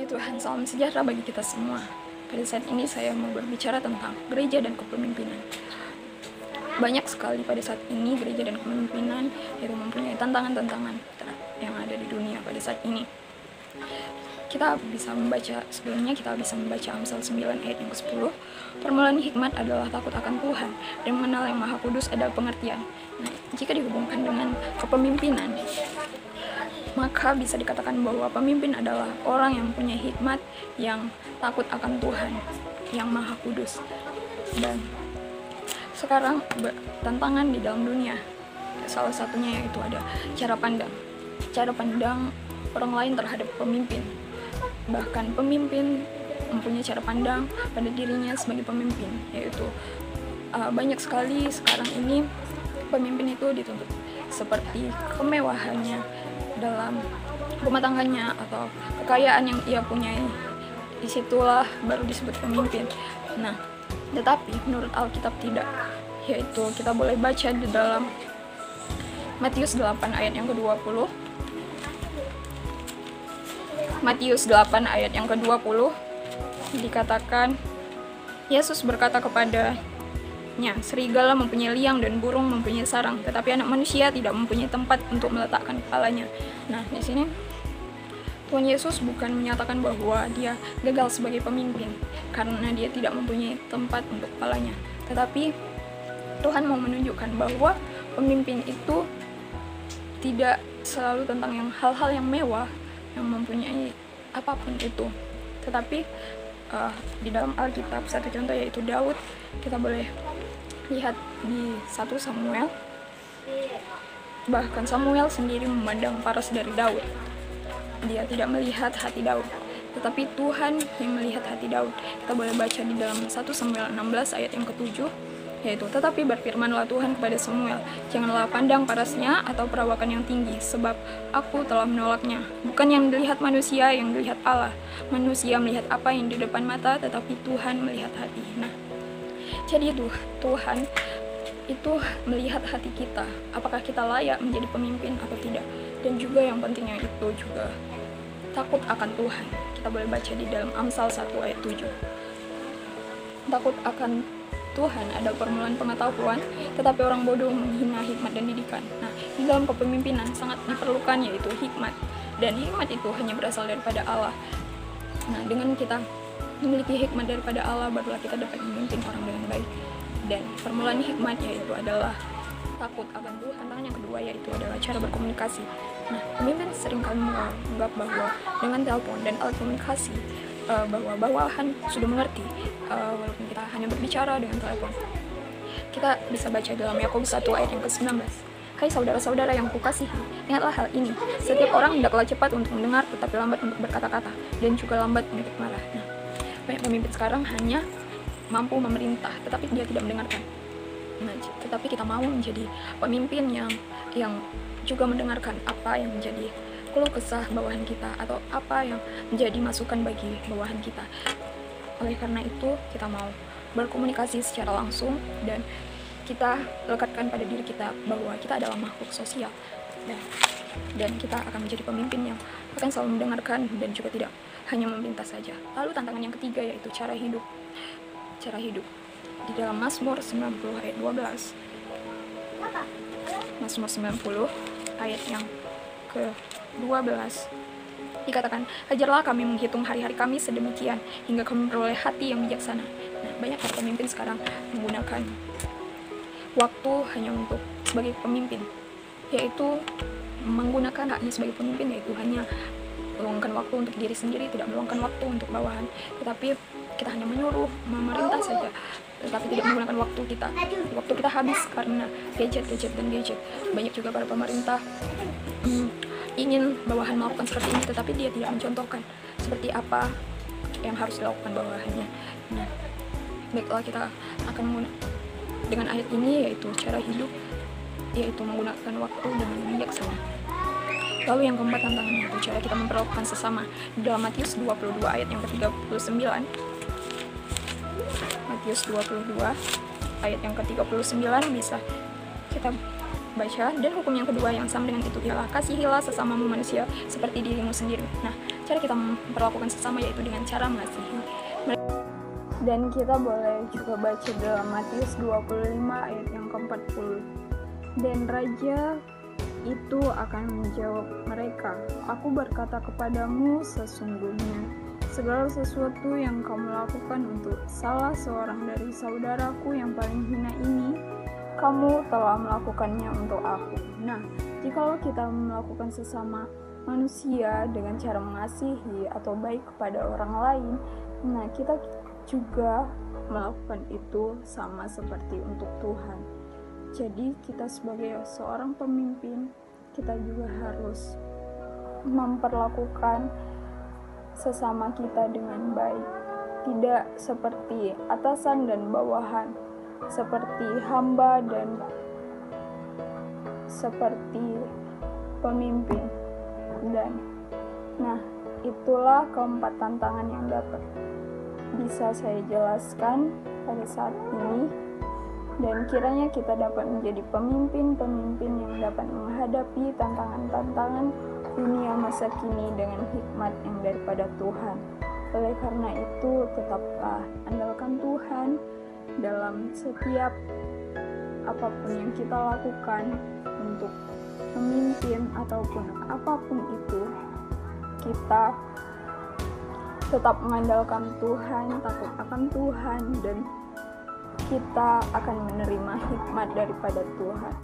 Puji Tuhan, salam sejahtera bagi kita semua. Pada saat ini saya mau berbicara tentang gereja dan kepemimpinan. Banyak sekali pada saat ini gereja dan kepemimpinan yang mempunyai tantangan-tantangan yang ada di dunia pada saat ini. Sebelumnya kita bisa membaca Amsal 9 ayat yang ke-10. Permulaan hikmat adalah takut akan Tuhan, dan mengenal yang Maha Kudus adalah pengertian. Nah, jika dihubungkan dengan kepemimpinan, maka bisa dikatakan bahwa pemimpin adalah orang yang punya hikmat, yang takut akan Tuhan, yang Maha Kudus. Dan sekarang tantangan di dalam dunia, salah satunya yaitu ada cara pandang orang lain terhadap pemimpin. Bahkan pemimpin mempunyai cara pandang pada dirinya sebagai pemimpin, yaitu banyak sekali sekarang ini pemimpin itu dituntut seperti kemewahannya dalam rumah tangganya atau kekayaan yang ia punyai, disitulah baru disebut pemimpin. Nah, tetapi menurut Alkitab tidak, yaitu kita boleh baca di dalam Matius 8 ayat yang ke-20. Matius 8 ayat yang ke-20 dikatakan, Yesus berkata kepadanya, serigala mempunyai liang dan burung mempunyai sarang, tetapi anak manusia tidak mempunyai tempat untuk meletakkan kepalanya. Nah, di sini Tuhan Yesus bukan menyatakan bahwa dia gagal sebagai pemimpin karena dia tidak mempunyai tempat untuk kepalanya, tetapi Tuhan mau menunjukkan bahwa pemimpin itu tidak selalu tentang hal-hal yang mewah, yang mempunyai apapun itu, tetapi di dalam Alkitab satu contoh yaitu Daud. Kita boleh lihat di 1 Samuel, bahkan Samuel sendiri memandang paras dari Daud. Dia tidak melihat hati Daud, tetapi Tuhan yang melihat hati Daud. Kita boleh baca di dalam 1 Samuel 16 ayat yang ke-7, yaitu, tetapi berfirmanlah Tuhan kepada Samuel, janganlah pandang parasnya atau perawakan yang tinggi, sebab aku telah menolaknya. Bukan yang dilihat manusia, yang dilihat Allah. Manusia melihat apa yang di depan mata, tetapi Tuhan melihat hati. Nah, jadi Tuhan itu melihat hati kita, apakah kita layak menjadi pemimpin atau tidak. Dan juga yang pentingnya itu juga takut akan Tuhan. Kita boleh baca di dalam Amsal 1 ayat 7. Takut akan Tuhan ada permulaan pengetahuan, tetapi orang bodoh menghina hikmat dan didikan. Nah, di dalam kepemimpinan sangat diperlukan yaitu hikmat, dan hikmat itu hanya berasal daripada Allah. Nah, dengan kita memiliki hikmat daripada Allah, barulah kita dapat memimpin orang dengan baik. Dan permulaan hikmat yaitu adalah takut akan Tuhan. Tantangan yang kedua yaitu adalah cara berkomunikasi. Nah, pemimpin seringkali menganggap bahwa dengan telepon dan alat komunikasi bahwa bawahan sudah mengerti, walaupun kita hanya berbicara dengan telepon. Kita bisa baca dalam Yakobus 1 ayat yang ke-19. Hai saudara-saudara yang kukasihi, ingatlah hal ini. Setiap orang hendaklah cepat untuk mendengar, tetapi lambat untuk berkata-kata, dan juga lambat untuk marah. Nah, banyak pemimpin sekarang hanya mampu memerintah, tetapi dia tidak mendengarkan. Nah, tetapi kita mau menjadi pemimpin yang juga mendengarkan apa yang menjadi keluh kesah bawahan kita, atau apa yang menjadi masukan bagi bawahan kita. Oleh karena itu, kita mau berkomunikasi secara langsung, dan kita lekatkan pada diri kita bahwa kita adalah makhluk sosial, dan kita akan menjadi pemimpin yang akan selalu mendengarkan dan juga tidak hanya memerintah saja. Lalu tantangan yang ketiga yaitu cara hidup. Di dalam Mazmur 90 ayat 12, Mazmur 90 ayat yang ke-12 dikatakan, ajarlah kami menghitung hari-hari kami sedemikian hingga kami memperoleh hati yang bijaksana. Nah, banyak pemimpin sekarang menggunakan waktu hanya untuk sebagai pemimpin, yaitu menggunakan haknya sebagai pemimpin, yaitu hanya meluangkan waktu untuk diri sendiri, tidak meluangkan waktu untuk bawahan, tetapi kita hanya menyuruh, memerintah saja, tetapi tidak menggunakan waktu kita. Waktu kita habis karena gadget. Banyak juga para pemerintah ingin bawahan melakukan seperti ini, tetapi dia tidak mencontohkan seperti apa yang harus dilakukan bawahannya. Nah, baiklah, kita akan dengan ayat ini yaitu cara hidup, yaitu menggunakan waktu dengan bijaksana. Lalu yang keempat tantangannya itu cara kita memperlakukan sesama. Di dalam Matius 22 ayat yang ke-39, Matius 22 ayat yang ke-39 bisa kita baca. Dan hukum yang kedua yang sama dengan itu ialah kasihilah sesamamu manusia seperti dirimu sendiri. Nah, cara kita memperlakukan sesama yaitu dengan cara mengasihi. Dan kita boleh juga baca dalam Matius 25 ayat yang ke-40. Dan raja itu akan menjawab mereka, aku berkata kepadamu sesungguhnya, segala sesuatu yang kamu lakukan untuk salah seorang dari saudaraku yang paling hina ini, kamu telah melakukannya untuk aku. Nah, jikalau kita melakukan sesama manusia dengan cara mengasihi atau baik kepada orang lain, nah kita juga melakukan itu sama seperti untuk Tuhan. Jadi kita sebagai seorang pemimpin, kita juga harus memperlakukan sesama kita dengan baik. Tidak seperti atasan dan bawahan, seperti hamba dan seperti pemimpin. Dan nah, itulah keempat tantangan yang dapat bisa saya jelaskan pada saat ini. Dan kiranya kita dapat menjadi pemimpin-pemimpin yang dapat menghadapi tantangan-tantangan dunia masa kini dengan hikmat yang daripada Tuhan. Oleh karena itu, tetaplah andalkan Tuhan dalam setiap apapun yang kita lakukan untuk memimpin ataupun apapun itu. Kita tetap mengandalkan Tuhan, takut akan Tuhan, dan kita akan menerima hikmat daripada Tuhan.